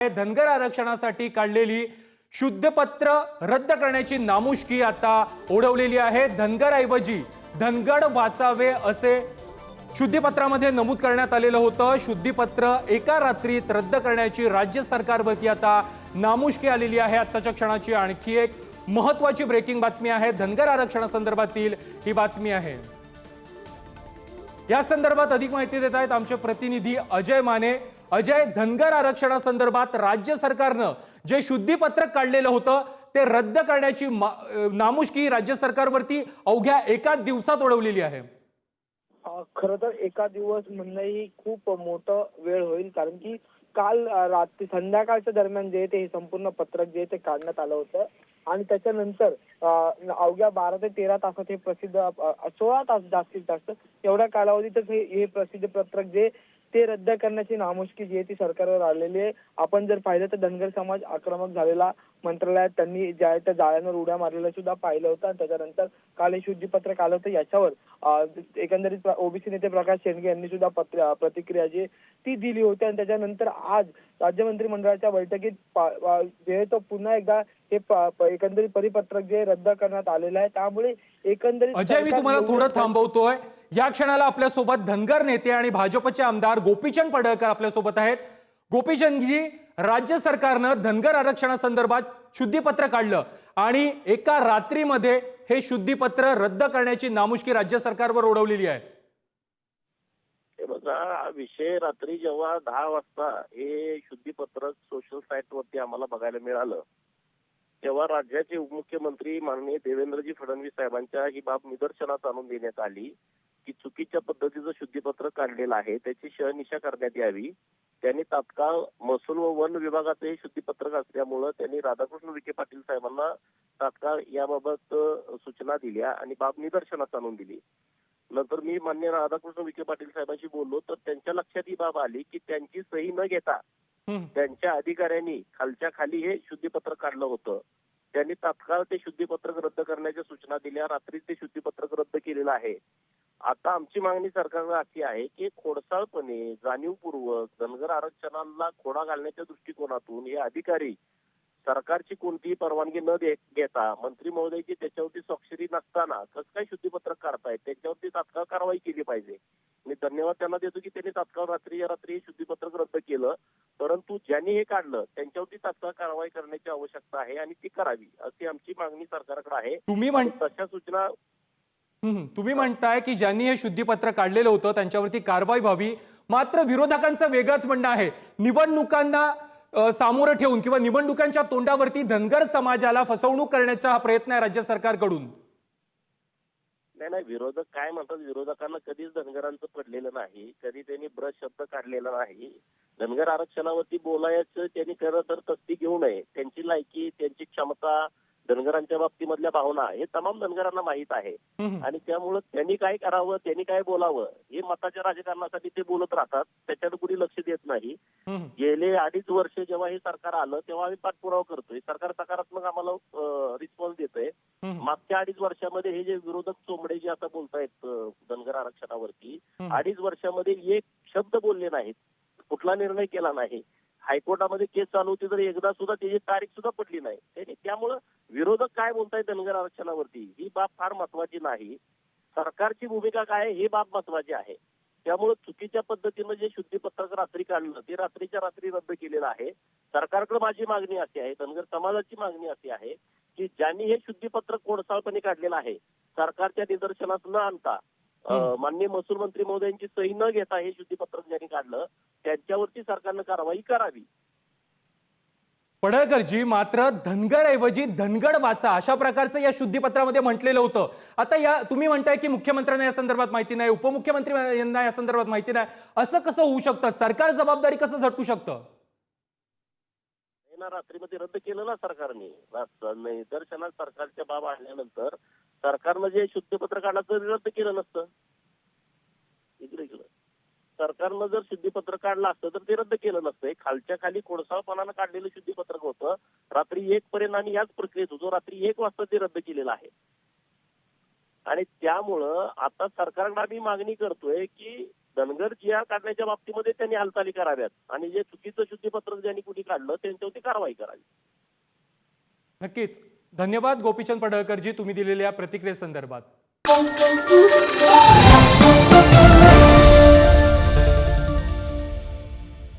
धनगर आरक्षणासाठी काढलेली शुद्धपत्र रद्द करण्याची नामुष्की आता ओढवलेली आहे। धनगरऐवजी धनगड वाचावे असे शुद्धीपत्रामध्ये नमूद करण्यात आलेलं होतं। शुद्धीपत्र एका रात्रीत रद्द करण्याची राज्य सरकारवरती आता नामुष्की आलेली आहे। आताच्या क्षणाची आणखी एक महत्त्वाची ब्रेकिंग बातमी आहे। धनगर आरक्षणासंदर्भातील ही बातमी आहे। या संदर्भात अधिक माहिती देत आहेत आमचे प्रतिनिधी अजय माने। अजय, धनगर आरक्षणासंदर्भात राज्य सरकारनं जे शुद्धीपत्रक काढलेलं होतं ते रद्द करण्याची नामुष्की राज्य सरकारवरती अवघ्या एका दिवसात ओढवलेली आहे। खरं तर एका दिवस म्हणणंही खूप मोठं वेळ होईल, कारण की काल रात्री संध्याकाळच्या दरम्यान जे ते संपूर्ण पत्रक जे ते काढण्यात आलं होतं आणि त्याच्यानंतर अवघ्या 12 ते 13 तासात हे प्रसिद्ध 16 तास जास्तीत जास्त एवढ्या कालावधीतच हे प्रसिद्ध पत्रक जे ते रद्द करण्याची नामुष्की जी आहे ती सरकारवर आलेली आहे। आपण जर पाहिलं तर धनगर समाज आक्रमक झालेला, मंत्रालयात त्यांनी ज्या त्या जाळ्यांवर उड्या मारलेल्या सुद्धा पाहिलं होतं आणि त्याच्यानंतर काल हे शुद्धीपत्रक आलं होतं। याच्यावर एकंदरीत ओबीसी नेते प्रकाश शेंडगे यांनी सुद्धा प्रतिक्रिया जी ती दिली होती आणि त्याच्यानंतर आज राज्य मंत्रिमंडळाच्या बैठकीत जे तो पुन्हा एकदा हे एकंदरीत परिपत्रक जे रद्द करण्यात आलेलं आहे। त्यामुळे एकंदरीत अजय, मी तुम्हाला थोडं थांबवतोय। या क्षणाला आपल्या सोबत धनगर नेते आणि भाजपचे आमदार गोपीचंद पडळकर आपल्या सोबत आहेत। गोपीचंदजी, राज्य सरकारनं धनगर आरक्षणासंदर्भात शुद्धीपत्र काढलं आणि एका रात्रीमध्ये हे शुद्धीपत्र रद्द करण्याची नामुष्की राज्य सरकारवर ओढवलेली आहे। हे बघा, हा विषय रात्री जेव्हा 10 वाजता हे शुद्धीपत्रक सोशल साईट वरती आम्हाला बघायला मिळालं, तेव्हा राज्याचे उपमुख्यमंत्री माननीय देवेंद्रजी फडणवीस साहेबांच्या ही बाब निदर्शनास आणून देण्यात आली की चुकीच्या पद्धतीचं शुद्धीपत्र काढलेलं आहे, त्याची शहानिशा करण्यात यावी। त्यांनी तात्काळ महसूल व वन विभागाचे हे शुद्धीपत्रक असल्यामुळं त्यांनी राधाकृष्ण विखे पाटील साहेबांना तात्काळ याबाबत सूचना दिल्या आणि बाब निदर्शनास आणून दिली। नंतर मी माननीय राधाकृष्ण विखे पाटील साहेबांशी बोललो तर त्यांच्या लक्षात ही बाब आली की त्यांची सही न घेता त्यांच्या अधिकाऱ्यांनी खालच्या खाली हे शुद्धीपत्र काढलं होतं। त्यांनी तात्काळ ते शुद्धीपत्रक रद्द करण्याच्या सूचना दिल्या। रात्री ते शुद्धीपत्रक रद्द केलेलं आहे। आता आमची मागणी सरकारला अशी आहे की खोडसाळपणे, जाणीवपूर्वक धनगर आरक्षणाला खोडा घालण्याच्या दृष्टिकोनातून हे अधिकारी सरकारची कोणतीही परवानगी न घेता मंत्री महोदयाची त्याच्यावरती स्वाक्षरी नसताना कसं काय शुद्धीपत्रक काढतायत, त्याच्यावरती तात्काळ कारवाई केली पाहिजे। मी धन्यवाद त्यांना देतो की त्यांनी तात्काळ रात्री शुद्धीपत्रक रद्द केलं, परंतु ज्यांनी हे काढलं त्यांच्यावरती तात्काळ कारवाई करण्याची आवश्यकता आहे आणि ती करावी अशी आमची मागणी सरकारकडे आहे। तशा सूचना तुम्ही म्हणताय की ज्यांनी हे शुद्धीपत्र काढलेलं होतं त्यांच्यावरती कारवाई व्हावी, मात्र विरोधकांचं वेगळंच म्हणणं आहे। निवडणुकांना सामोरं ठेवून किंवा निवडणुकांच्या तोंडावरती धनगर समाजाला फसवणूक करण्याचा हा प्रयत्न आहे राज्य सरकारकडून। नाही, विरोधक काय म्हणतात, विरोधकांना कधीच धनगरांचं पडलेलं नाही, कधी त्यांनी ब्रश शब्द काढलेला नाही। धनगर आरक्षणावरती बोलायचं त्यांनी खरं तर तस्ती घेऊ नये। त्यांची लायकी, त्यांची क्षमता, धनगरांच्या बाबतीमधल्या भावना हे तमाम धनगरांना माहीत आहे आणि त्यामुळं त्यांनी काय करावं, त्यांनी काय बोलावं हे मताच्या राजकारणासाठी ते बोलत राहतात, त्याच्याकडे कुणी लक्ष देत नाही। गेले 2.5 वर्ष जेव्हा हे सरकार आलं तेव्हा आम्ही पाठपुरावा करतोय, सरकार सकारात्मक आम्हाला रिस्पॉन्स देतोय। मागच्या 2.5 वर्षामध्ये हे जे विरोधक चोंबडे जे आता बोलतायत धनगर आरक्षणावरती, 2.5 वर्षामध्ये एक शब्द बोलले नाहीत, कुठला निर्णय केला नाही। हायकोर्टामध्ये केस चालू होती तर एकदा सुद्धा त्याची तारीख सुद्धा पडली नाही। त्यामुळं विरोधक काय बोलतायत धनगर आरक्षणावरती ही बाब फार महत्वाची नाही, सरकारची भूमिका काय ही बाब महत्वाची आहे। त्यामुळे चुकीच्या पद्धतीनं जे शुद्धीपत्रक रात्री काढलं ते रात्रीच्या रात्री रद्द केलेलं आहे। सरकारकडे माझी मागणी अशी आहे, धनगर समाजाची मागणी अशी आहे की ज्यांनी हे शुद्धीपत्रक खोडसाळपणे काढलेलं आहे सरकारच्या निदर्शनास न आणता माननीय महसूल मंत्री महोदयांची सही न घेता हे शुद्धीपत्रक ज्यांनी काढलं त्यांच्यावरती सरकारनं कारवाई करावी। पडळकरजी, मात्र धनगरऐवजी धनगड वाचा अशा प्रकारचं या शुद्धीपत्रामध्ये म्हटलेलं होतं। आता तुम्ही म्हणताय की मुख्यमंत्र्यांना या संदर्भात माहिती नाही, उपमुख्यमंत्री यांना या संदर्भात माहिती नाही, असं कसं होऊ शकतं? सरकार जबाबदारी कसं झटकू शकतं? रात्रीमध्ये रद्द केलं ना सरकारने, निदर्शनात सरकारच्या बाब आणल्यानंतर सरकारनं जे शुद्धीपत्र काढलं तर रद्द केलं नसतं। इकडे सरकारनं जर शुद्धीपत्र काढलं असतं तर ते रद्द केलं नसतं। खालच्या खाली खोडसाळपणानं काढलेलं शुद्धीपत्रक होतं, रात्री 1 पर्यंत आणि याच प्रक्रियेत होतो, रात्री 1 वाजता ते रद्द केलेलं आहे। आणि त्यामुळं आता सरकारला आम्ही मागणी करतोय की धनगर जिया काढण्याच्या बाबतीमध्ये त्यांनी हालचाली कराव्यात आणि जे चुकीचं शुद्धीपत्र ज्यांनी कुणी काढलं त्यांच्यावरती कारवाई करावी. नक्कीच. धन्यवाद गोपीचंद पडळकरजी, तुम्ही दिलेल्या प्रतिक्रियेसंदर्भात.